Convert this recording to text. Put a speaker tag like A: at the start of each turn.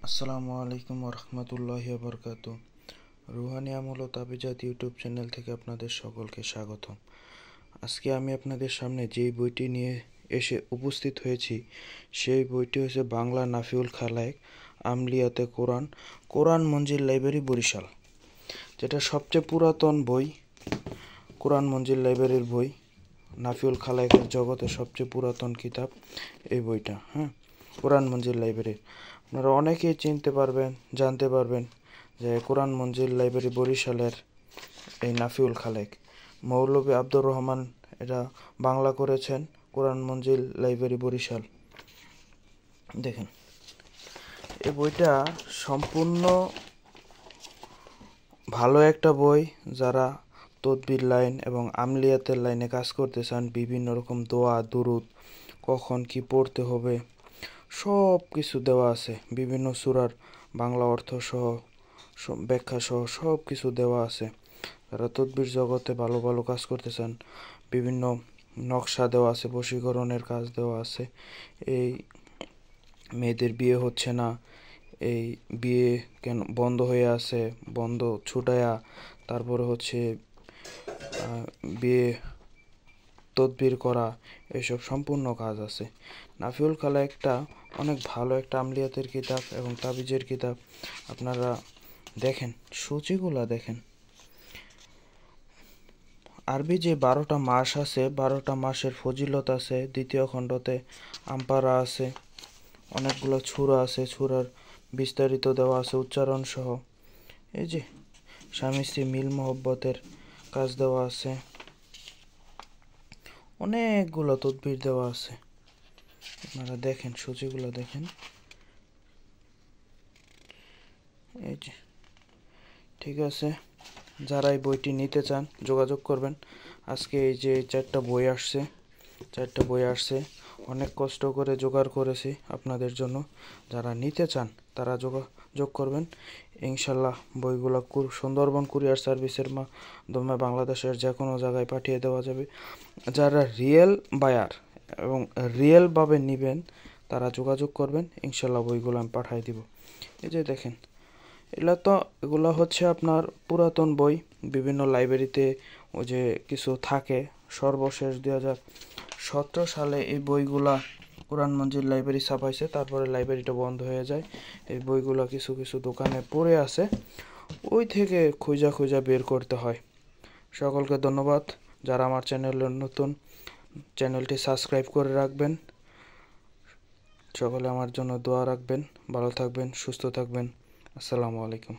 A: আসসালামু আলাইকুম ওরহমতুল্লাহি ওবরকাতু। রুহানি আমল ও তাবিজাত ইউটিউব চ্যানেল থেকে আপনাদের সকলকে স্বাগতম। আজকে আমি আপনাদের সামনে যেই বইটি নিয়ে এসে উপস্থিত হয়েছি সেই বইটি হচ্ছে বাংলা নাফিউল খালায়েক আমলিয়াতে কোরআন মঞ্জিল লাইব্রেরি বরিশাল, যেটা সবচেয়ে পুরাতন বই। কোরআন মঞ্জিল লাইব্রেরির বই, নাফিউল খালায়েকের জগতে সবচেয়ে পুরাতন কিতাব এই বইটা। কোরআন মঞ্জিল লাইব্রেরি আপনারা অনেকেই চিনতে পারবেন, জানতে পারবেন যে কোরআন মঞ্জিল লাইব্রেরি বরিশালের এই নাফিউল খালেক মৌলভী আব্দুর রহমান এটা বাংলা করেছেন। কোরআন মঞ্জিল লাইব্রেরি বরিশাল, দেখেন এই বইটা সম্পূর্ণ ভালো একটা বই। যারা তদবির লাইন এবং আমলিয়াতের লাইনে কাজ করতে চান, বিভিন্ন রকম দোয়া দুরুদ কখন কি পড়তে হবে সব কিছু দেওয়া আছে, বিভিন্ন সূরার বাংলা অর্থ সহ ব্যাখ্যা সহ সব কিছু দেওয়া আছে। যারা তদবির জগতে ভালো ভালো কাজ করতে চান, বিভিন্ন নকশা দেওয়া আছে, বশীকরণের কাজ দেওয়া আছে। এই মেয়েদের বিয়ে হচ্ছে না, এই বিয়ে কেন বন্ধ হয়ে আছে, বন্ধ ছুটায়া তারপরে হচ্ছে বিয়ে তদবির করা, এসব সম্পূর্ণ কাজ আছে। নাফিউল খালায়েকটা অনেক ভালো একটা আমলিয়াতের কিতাব এবং তাবিজের কিতাব। আপনারা দেখেন, সূচিগুলা দেখেন। আরবি যে 12টা মাস আছে, 12টা মাসের ফজিলত আছে। দ্বিতীয় খণ্ডতে আমপারা আছে, অনেকগুলো ছুরা আছে, ছুরার বিস্তারিত দেওয়া আছে উচ্চারণ সহ। এই যে স্বামী স্ত্রী মিল মোহব্বতের কাজ দেওয়া আছে, অনেকগুলো তদবির দেওয়া আছে। আপনারা দেখেন, সূচিগুলো দেখেন। এই যে ঠিক আছে, যারা এই বইটি নিতে চান যোগাযোগ করবেন। আজকে এই যে 4টা বই আসছে, অনেক কষ্ট করে জোগাড় করেছি আপনাদের জন্য। যারা নিতে চান তারা যোগাযোগ করবেন। ইনশাল্লাহ বইগুলো সুন্দরবন কুরিয়ার সার্ভিসের মাধ্যমে বাংলাদেশের যে কোনো জায়গায় পাঠিয়ে দেওয়া যাবে। যারা রিয়েল বায়ার এবং রিয়েলভাবে নেবেন তারা যোগাযোগ করবেন, ইনশাল্লাহ বইগুলো আমি পাঠিয়ে দিব। এই যে দেখেন, এগুলো হচ্ছে আপনার পুরাতন বই, বিভিন্ন লাইব্রেরিতে ও যে কিছু থাকে। সর্বশেষ 2017 সালে এই বইগুলা কোরআন মঞ্জিল লাইব্রেরি ছাপাইছে, তারপরে লাইব্রেরিটা বন্ধ হয়ে যায়। এই বইগুলা কিছু কিছু দোকানে পড়ে আছে, ওই থেকে খুঁজা বের করতে হয়। সকলকে ধন্যবাদ। যারা আমার চ্যানেলের নতুন, চ্যানেলটি সাবস্ক্রাইব করে রাখবেন। সকলে আমার জন্য দোয়া রাখবেন। ভালো থাকবেন, সুস্থ থাকবেন। আসসালামু আলাইকুম।